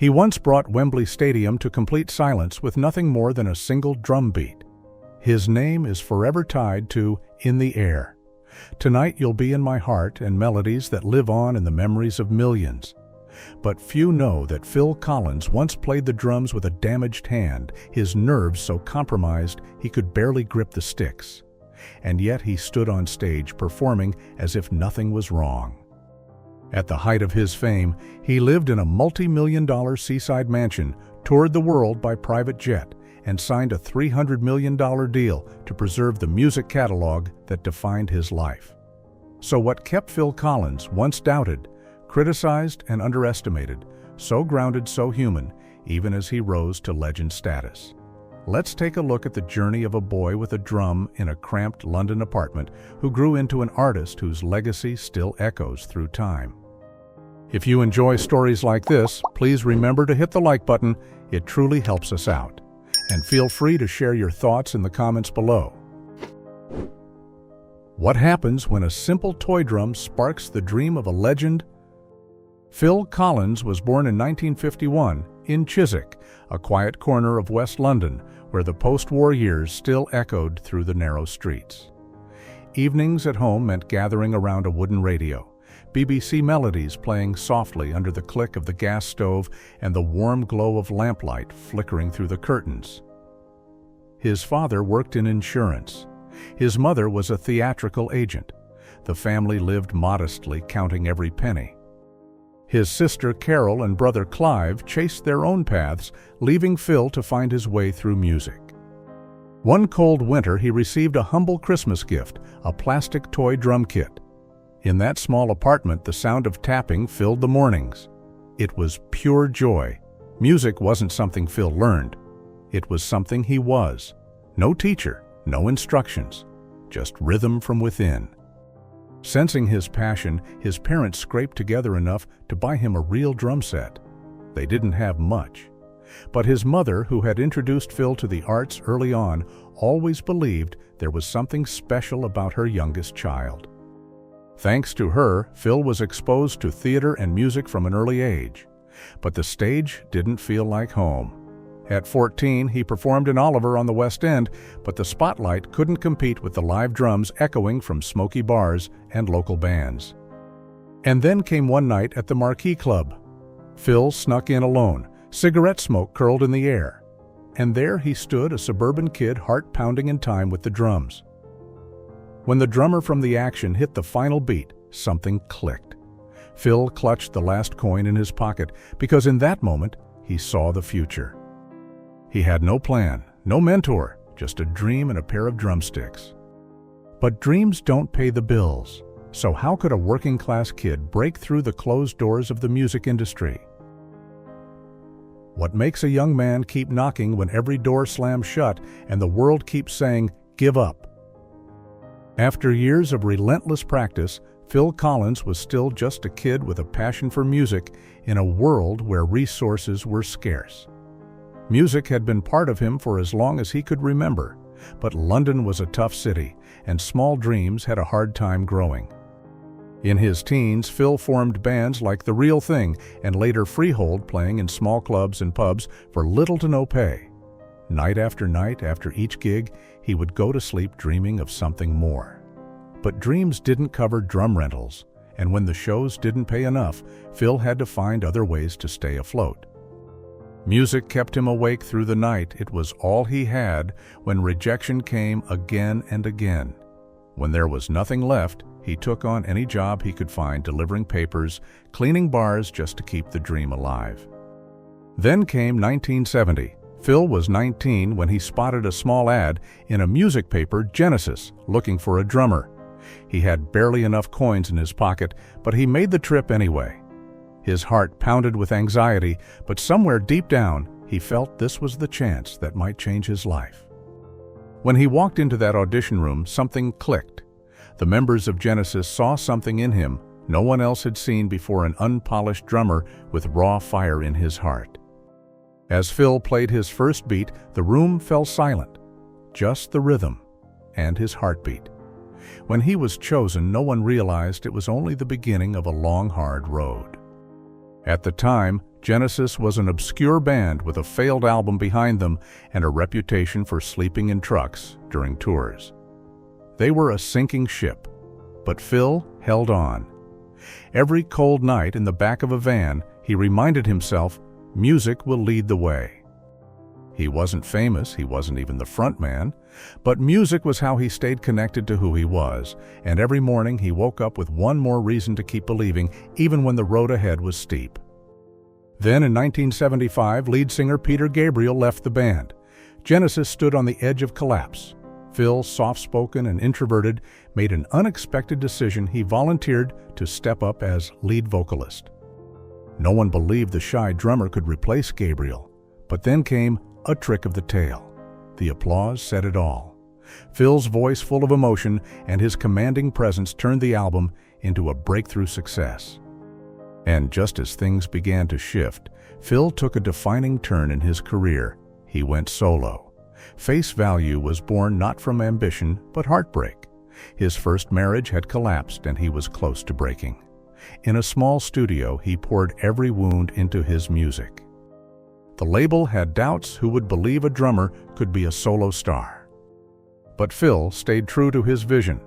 He once brought Wembley Stadium to complete silence with nothing more than a single drum beat. His name is forever tied to "In the Air." Tonight you'll be in my heart and melodies that live on in the memories of millions. But few know that Phil Collins once played the drums with a damaged hand, his nerves so compromised he could barely grip the sticks. And yet he stood on stage performing as if nothing was wrong. At the height of his fame, he lived in a multi-million-dollar seaside mansion, toured the world by private jet, and signed a $300 million deal to preserve the music catalog that defined his life. So what kept Phil Collins, once doubted, criticized and underestimated, so grounded, so human, even as he rose to legend status? Let's take a look at the journey of a boy with a drum in a cramped London apartment who grew into an artist whose legacy still echoes through time. If you enjoy stories like this, please remember to hit the like button. It truly helps us out. And feel free to share your thoughts in the comments below. What happens when a simple toy drum sparks the dream of a legend? Phil Collins was born in 1951 in Chiswick, a quiet corner of West London, where the post-war years still echoed through the narrow streets. Evenings at home meant gathering around a wooden radio, BBC melodies playing softly under the click of the gas stove and the warm glow of lamplight flickering through the curtains. His father worked in insurance. His mother was a theatrical agent. The family lived modestly, counting every penny. His sister Carol and brother Clive chased their own paths, leaving Phil to find his way through music. One cold winter, he received a humble Christmas gift, a plastic toy drum kit. In that small apartment, the sound of tapping filled the mornings. It was pure joy. Music wasn't something Phil learned. It was something he was. No teacher, no instructions, just rhythm from within. Sensing his passion, his parents scraped together enough to buy him a real drum set. They didn't have much. But his mother, who had introduced Phil to the arts early on, always believed there was something special about her youngest child. Thanks to her, Phil was exposed to theater and music from an early age. But the stage didn't feel like home. At 14, he performed in Oliver on the West End, but the spotlight couldn't compete with the live drums echoing from smoky bars and local bands. And then came one night at the Marquee Club. Phil snuck in alone, cigarette smoke curled in the air. And there he stood, a suburban kid, heart pounding in time with the drums. When the drummer from the action hit the final beat, something clicked. Phil clutched the last coin in his pocket because in that moment, he saw the future. He had no plan, no mentor, just a dream and a pair of drumsticks. But dreams don't pay the bills. So how could a working-class kid break through the closed doors of the music industry? What makes a young man keep knocking when every door slams shut and the world keeps saying, "Give up"? After years of relentless practice, Phil Collins was still just a kid with a passion for music in a world where resources were scarce. Music had been part of him for as long as he could remember, but London was a tough city, and small dreams had a hard time growing. In his teens, Phil formed bands like The Real Thing and later Freehold, playing in small clubs and pubs for little to no pay. Night after each gig, he would go to sleep dreaming of something more. But dreams didn't cover drum rentals, and when the shows didn't pay enough, Phil had to find other ways to stay afloat. Music kept him awake through the night. It was all he had when rejection came again and again. When there was nothing left, he took on any job he could find, delivering papers, cleaning bars just to keep the dream alive. Then came 1970. Phil was 19 when he spotted a small ad in a music paper, Genesis, looking for a drummer. He had barely enough coins in his pocket, but he made the trip anyway. His heart pounded with anxiety, but somewhere deep down, he felt this was the chance that might change his life. When he walked into that audition room, something clicked. The members of Genesis saw something in him no one else had seen before, an unpolished drummer with raw fire in his heart. As Phil played his first beat, the room fell silent, just the rhythm and his heartbeat. When he was chosen, no one realized it was only the beginning of a long, hard road. At the time, Genesis was an obscure band with a failed album behind them and a reputation for sleeping in trucks during tours. They were a sinking ship, but Phil held on. Every cold night in the back of a van, he reminded himself, music will lead the way. He wasn't famous, he wasn't even the frontman, but music was how he stayed connected to who he was, and every morning he woke up with one more reason to keep believing, even when the road ahead was steep. Then in 1975, lead singer Peter Gabriel left the band. Genesis stood on the edge of collapse. Phil, soft-spoken and introverted, made an unexpected decision. He volunteered to step up as lead vocalist. No one believed the shy drummer could replace Gabriel, but then came a trick of the tail. The applause said it all. Phil's voice full of emotion and his commanding presence turned the album into a breakthrough success. And just as things began to shift, Phil took a defining turn in his career. He went solo. Face Value was born not from ambition, but heartbreak. His first marriage had collapsed and he was close to breaking. In a small studio, he poured every wound into his music. The label had doubts who would believe a drummer could be a solo star. But Phil stayed true to his vision.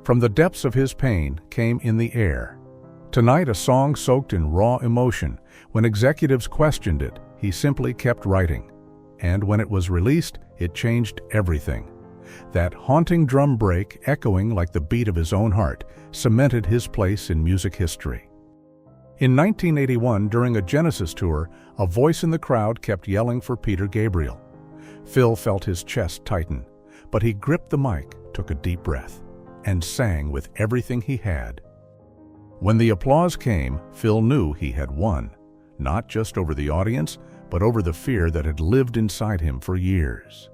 From the depths of his pain came In the Air. Tonight, a song soaked in raw emotion. When executives questioned it, he simply kept writing. And when it was released, it changed everything. That haunting drum break, echoing like the beat of his own heart, cemented his place in music history. In 1981, during a Genesis tour, a voice in the crowd kept yelling for Peter Gabriel. Phil felt his chest tighten, but he gripped the mic, took a deep breath, and sang with everything he had. When the applause came, Phil knew he had won, not just over the audience, but over the fear that had lived inside him for years.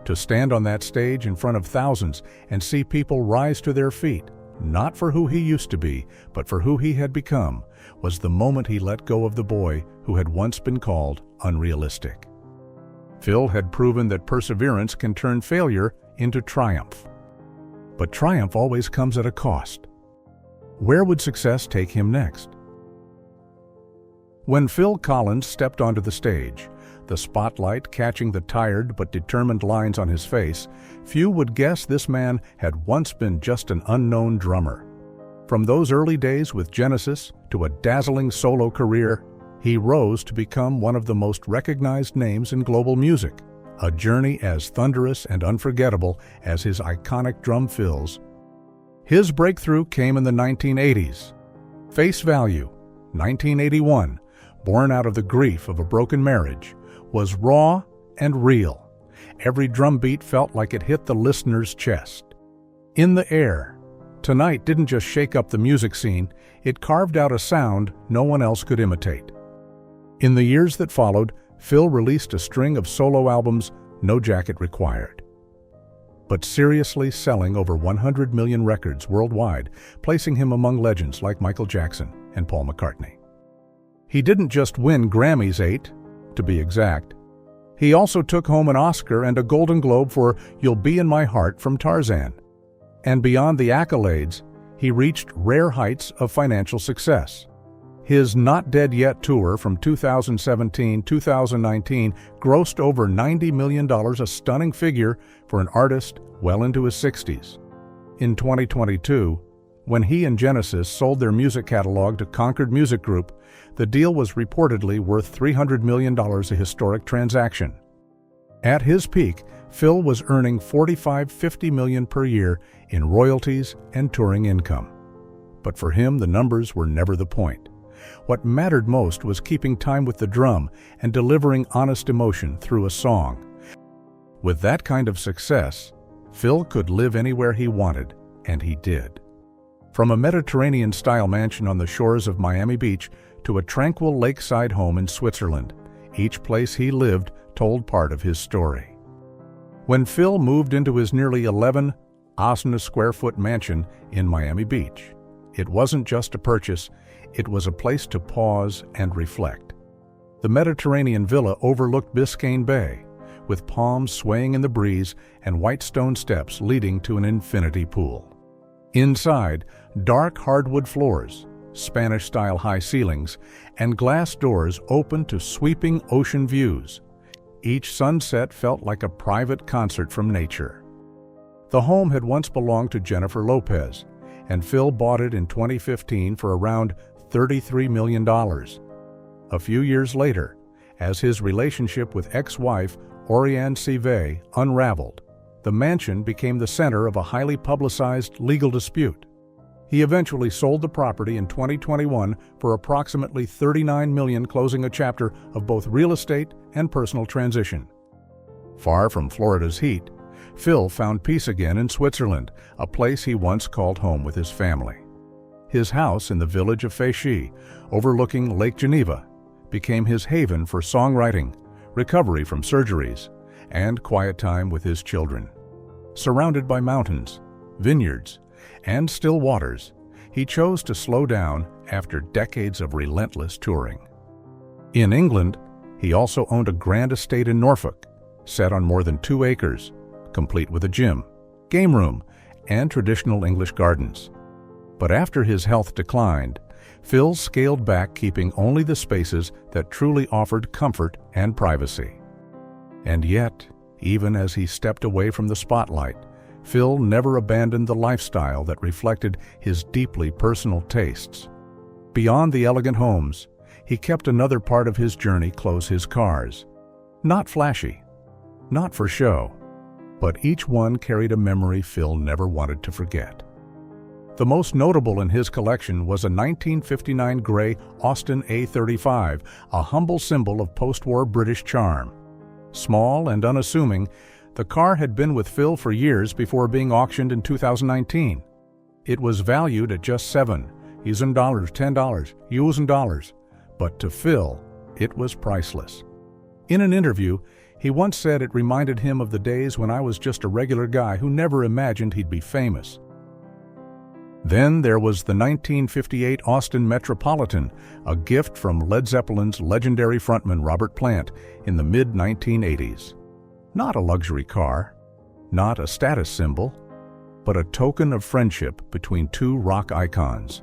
To stand on that stage in front of thousands and see people rise to their feet, not for who he used to be, but for who he had become, was the moment he let go of the boy who had once been called unrealistic. Phil had proven that perseverance can turn failure into triumph. But triumph always comes at a cost. Where would success take him next? When Phil Collins stepped onto the stage, the spotlight catching the tired but determined lines on his face, few would guess this man had once been just an unknown drummer. From those early days with Genesis to a dazzling solo career, he rose to become one of the most recognized names in global music, a journey as thunderous and unforgettable as his iconic drum fills. His breakthrough came in the 1980s. Face Value, 1981, born out of the grief of a broken marriage, was raw and real. Every drum beat felt like it hit the listener's chest. In the Air, Tonight didn't just shake up the music scene, it carved out a sound no one else could imitate. In the years that followed, Phil released a string of solo albums, No Jacket Required, but seriously selling over 100 million records worldwide, placing him among legends like Michael Jackson and Paul McCartney. He didn't just win Grammys, 8, to be exact. He also took home an Oscar and a Golden Globe for You'll Be in My Heart from Tarzan. And beyond the accolades, he reached rare heights of financial success. His Not Dead Yet tour from 2017-2019 grossed over $90 million, a stunning figure for an artist well into his 60s. In 2022, when he and Genesis sold their music catalog to Concord Music Group, the deal was reportedly worth $300 million, a historic transaction. At his peak, Phil was earning $45–50 million per year in royalties and touring income. But for him, the numbers were never the point. What mattered most was keeping time with the drum and delivering honest emotion through a song. With that kind of success, Phil could live anywhere he wanted, and he did. From a Mediterranean-style mansion on the shores of Miami Beach to a tranquil lakeside home in Switzerland, each place he lived told part of his story. When Phil moved into his nearly 11,000 square foot mansion in Miami Beach, it wasn't just a purchase, it was a place to pause and reflect. The Mediterranean villa overlooked Biscayne Bay, with palms swaying in the breeze and white stone steps leading to an infinity pool. Inside, dark hardwood floors, Spanish-style high ceilings, and glass doors open to sweeping ocean views. Each sunset felt like a private concert from nature. The home had once belonged to Jennifer Lopez, and Phil bought it in 2015 for around $33 million. A few years later, as his relationship with ex-wife Oriane Sive unraveled, the mansion became the center of a highly publicized legal dispute. He eventually sold the property in 2021 for approximately $39 million, closing a chapter of both real estate and personal transition. Far from Florida's heat, Phil found peace again in Switzerland, a place he once called home with his family. His house in the village of Féchy, overlooking Lake Geneva, became his haven for songwriting, recovery from surgeries, and quiet time with his children. Surrounded by mountains, vineyards, and still waters, he chose to slow down after decades of relentless touring. In England, he also owned a grand estate in Norfolk, set on more than 2 acres, complete with a gym, game room, and traditional English gardens. But after his health declined, Phil scaled back, keeping only the spaces that truly offered comfort and privacy. And yet, even as he stepped away from the spotlight, Phil never abandoned the lifestyle that reflected his deeply personal tastes. Beyond the elegant homes, he kept another part of his journey close: his cars. Not flashy, not for show, but each one carried a memory Phil never wanted to forget. The most notable in his collection was a 1959 gray Austin A35, a humble symbol of post-war British charm. Small and unassuming, the car had been with Phil for years before being auctioned in 2019. It was valued at just $7, $10, but to Phil, it was priceless. In an interview, he once said it reminded him of the days when I was just a regular guy who never imagined he'd be famous. Then there was the 1958 Austin Metropolitan, a gift from Led Zeppelin's legendary frontman Robert Plant in the mid-1980s. Not a luxury car, not a status symbol, but a token of friendship between 2 rock icons.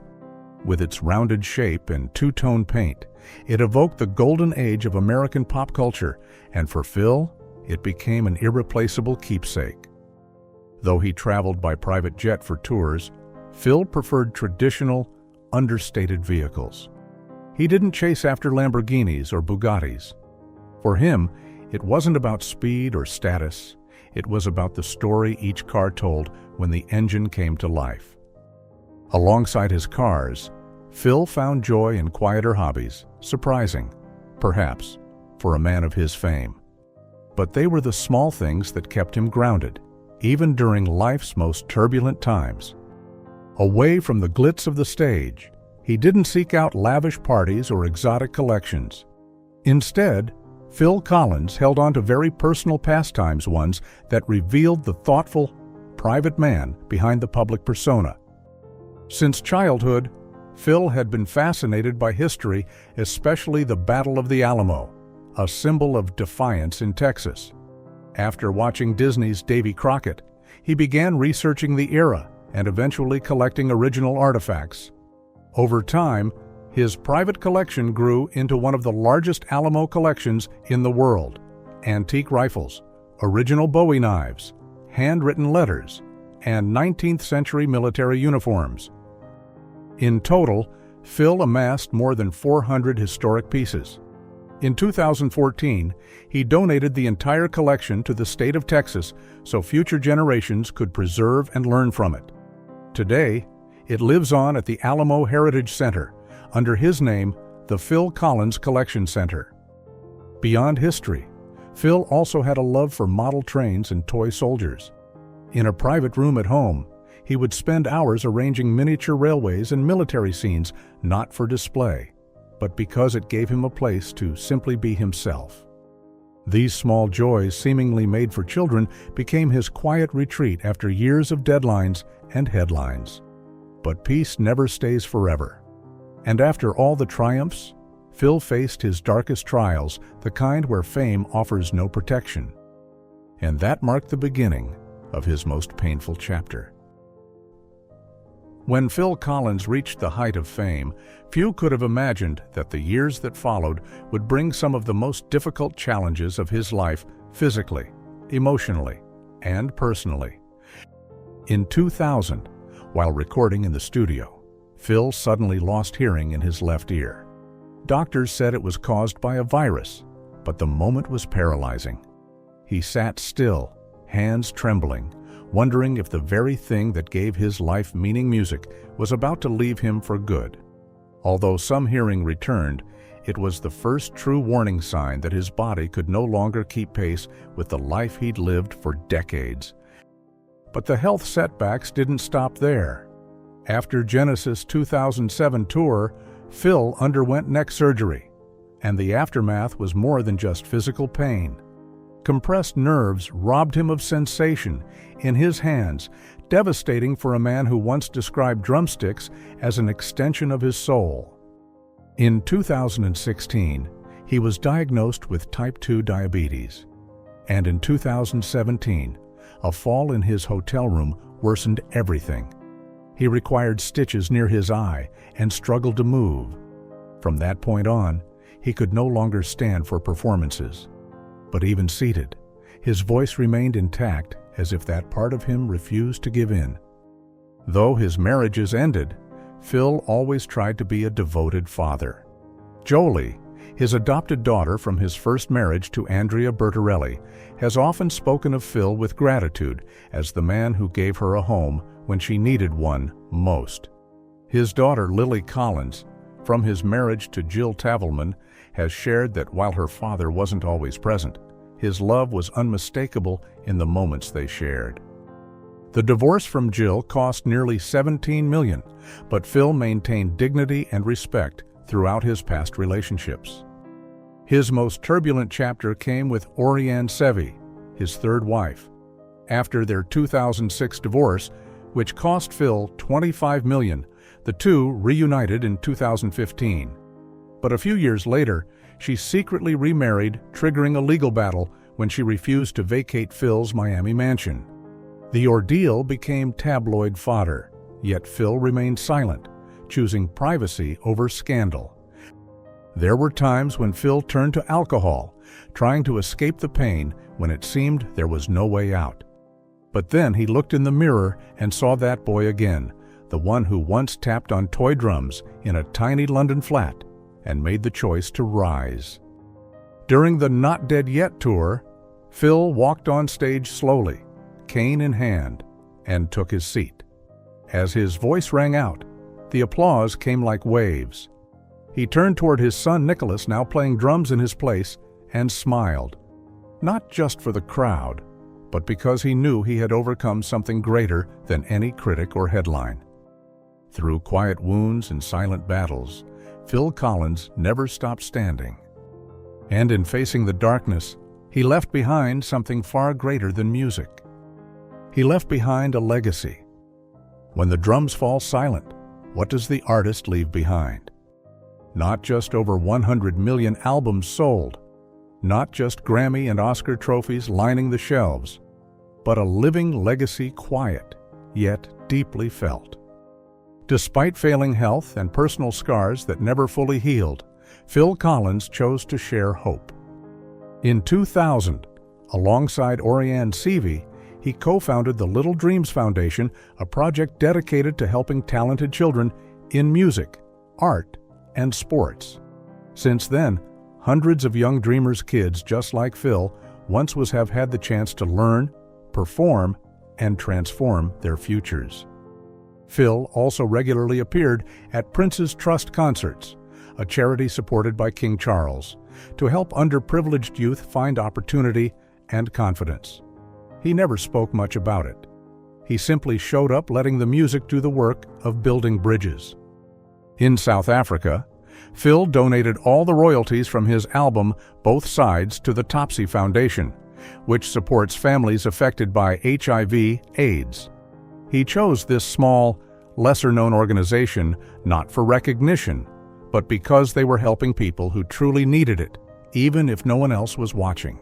With its rounded shape and 2-tone paint, it evoked the golden age of American pop culture, and for Phil, it became an irreplaceable keepsake. Though he traveled by private jet for tours, Phil preferred traditional, understated vehicles. He didn't chase after Lamborghinis or Bugattis. For him, it wasn't about speed or status. It was about the story each car told when the engine came to life. Alongside his cars, Phil found joy in quieter hobbies, surprising, perhaps, for a man of his fame. But they were the small things that kept him grounded, even during life's most turbulent times. Away from the glitz of the stage, he didn't seek out lavish parties or exotic collections. Instead, Phil Collins held on to very personal pastimes, ones that revealed the thoughtful, private man behind the public persona. Since childhood, Phil had been fascinated by history, especially the Battle of the Alamo, a symbol of defiance in Texas. After watching Disney's Davy Crockett, he began researching the era and eventually collecting original artifacts. Over time, his private collection grew into one of the largest Alamo collections in the world: antique rifles, original Bowie knives, handwritten letters, and 19th-century military uniforms. In total, Phil amassed more than 400 historic pieces. In 2014, he donated the entire collection to the state of Texas so future generations could preserve and learn from it. Today, it lives on at the Alamo Heritage Center, under his name, the Phil Collins Collection Center. Beyond history, Phil also had a love for model trains and toy soldiers. In a private room at home, he would spend hours arranging miniature railways and military scenes, not for display, but because it gave him a place to simply be himself. These small joys, seemingly made for children, became his quiet retreat after years of deadlines and headlines. But peace never stays forever. And after all the triumphs, Phil faced his darkest trials, the kind where fame offers no protection. And that marked the beginning of his most painful chapter. When Phil Collins reached the height of fame, few could have imagined that the years that followed would bring some of the most difficult challenges of his life physically, emotionally, and personally. In 2000, while recording in the studio, Phil suddenly lost hearing in his left ear. Doctors said it was caused by a virus, but the moment was paralyzing. He sat still, hands trembling, wondering if the very thing that gave his life meaning, music, was about to leave him for good. Although some hearing returned, it was the first true warning sign that his body could no longer keep pace with the life he'd lived for decades. But the health setbacks didn't stop there. After Genesis' 2007 tour, Phil underwent neck surgery, and the aftermath was more than just physical pain. Compressed nerves robbed him of sensation in his hands, devastating for a man who once described drumsticks as an extension of his soul. In 2016, he was diagnosed with type 2 diabetes, and in 2017, a fall in his hotel room worsened everything. He required stitches near his eye and struggled to move. From that point on, he could no longer stand for performances. But even seated, his voice remained intact, as if that part of him refused to give in. Though his marriages ended, Phil always tried to be a devoted father. Jolie, his adopted daughter from his first marriage to Andrea Bertarelli, has often spoken of Phil with gratitude as the man who gave her a home when she needed one most. His daughter Lily Collins, from his marriage to Jill Tavelman, has shared that while her father wasn't always present, his love was unmistakable in the moments they shared. The divorce from Jill cost nearly $17 million, but Phil maintained dignity and respect throughout his past relationships. His most turbulent chapter came with Orianne Sevi, his third wife. After their 2006 divorce, which cost Phil $25 million, the two reunited in 2015. But a few years later, she secretly remarried, triggering a legal battle when she refused to vacate Phil's Miami mansion. The ordeal became tabloid fodder, yet Phil remained silent, choosing privacy over scandal. There were times when Phil turned to alcohol, trying to escape the pain when it seemed there was no way out. But then he looked in the mirror and saw that boy again, the one who once tapped on toy drums in a tiny London flat, and made the choice to rise. During the Not Dead Yet tour, Phil walked on stage slowly, cane in hand, and took his seat. As his voice rang out, the applause came like waves. He turned toward his son Nicholas, now playing drums in his place, and smiled, not just for the crowd, but because he knew he had overcome something greater than any critic or headline. Through quiet wounds and silent battles, Phil Collins never stopped standing. And in facing the darkness, he left behind something far greater than music. He left behind a legacy. When the drums fall silent, what does the artist leave behind? Not just over 100 million albums sold, not just Grammy and Oscar trophies lining the shelves, but a living legacy, quiet, yet deeply felt. Despite failing health and personal scars that never fully healed, Phil Collins chose to share hope. In 2000, alongside Orianne Sevi, he co-founded the Little Dreams Foundation, a project dedicated to helping talented children in music, art, and sports. Since then, hundreds of young dreamers' kids just like Phil once have had the chance to learn, perform, and transform their futures. Phil also regularly appeared at Prince's Trust Concerts, a charity supported by King Charles, to help underprivileged youth find opportunity and confidence. He never spoke much about it. He simply showed up, letting the music do the work of building bridges. In South Africa, Phil donated all the royalties from his album Both Sides to the Topsy Foundation, which supports families affected by HIV/AIDS. He chose this small, lesser-known organization not for recognition, but because they were helping people who truly needed it, even if no one else was watching.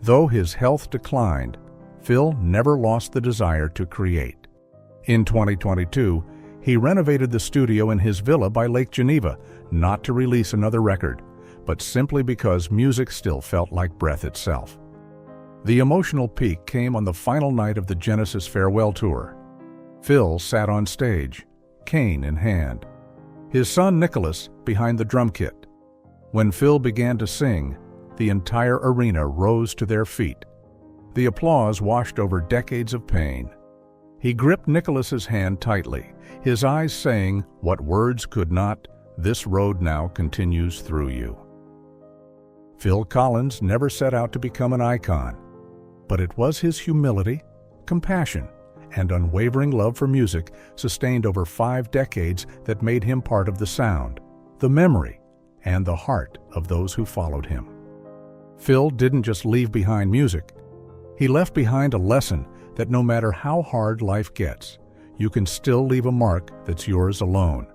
Though his health declined, Phil never lost the desire to create. In 2022, He renovated the studio in his villa by Lake Geneva, not to release another record, but simply because music still felt like breath itself. The emotional peak came on the final night of the Genesis farewell tour. Phil sat on stage, cane in hand, his son Nicholas behind the drum kit. When Phil began to sing, the entire arena rose to their feet. The applause washed over decades of pain. He gripped Nicholas's hand tightly, his eyes saying, "What words could not, this road now continues through you." Phil Collins never set out to become an icon, but it was his humility, compassion, and unwavering love for music sustained over 5 decades that made him part of the sound, the memory, and the heart of those who followed him. Phil didn't just leave behind music. He left behind a lesson that no matter how hard life gets, you can still leave a mark that's yours alone.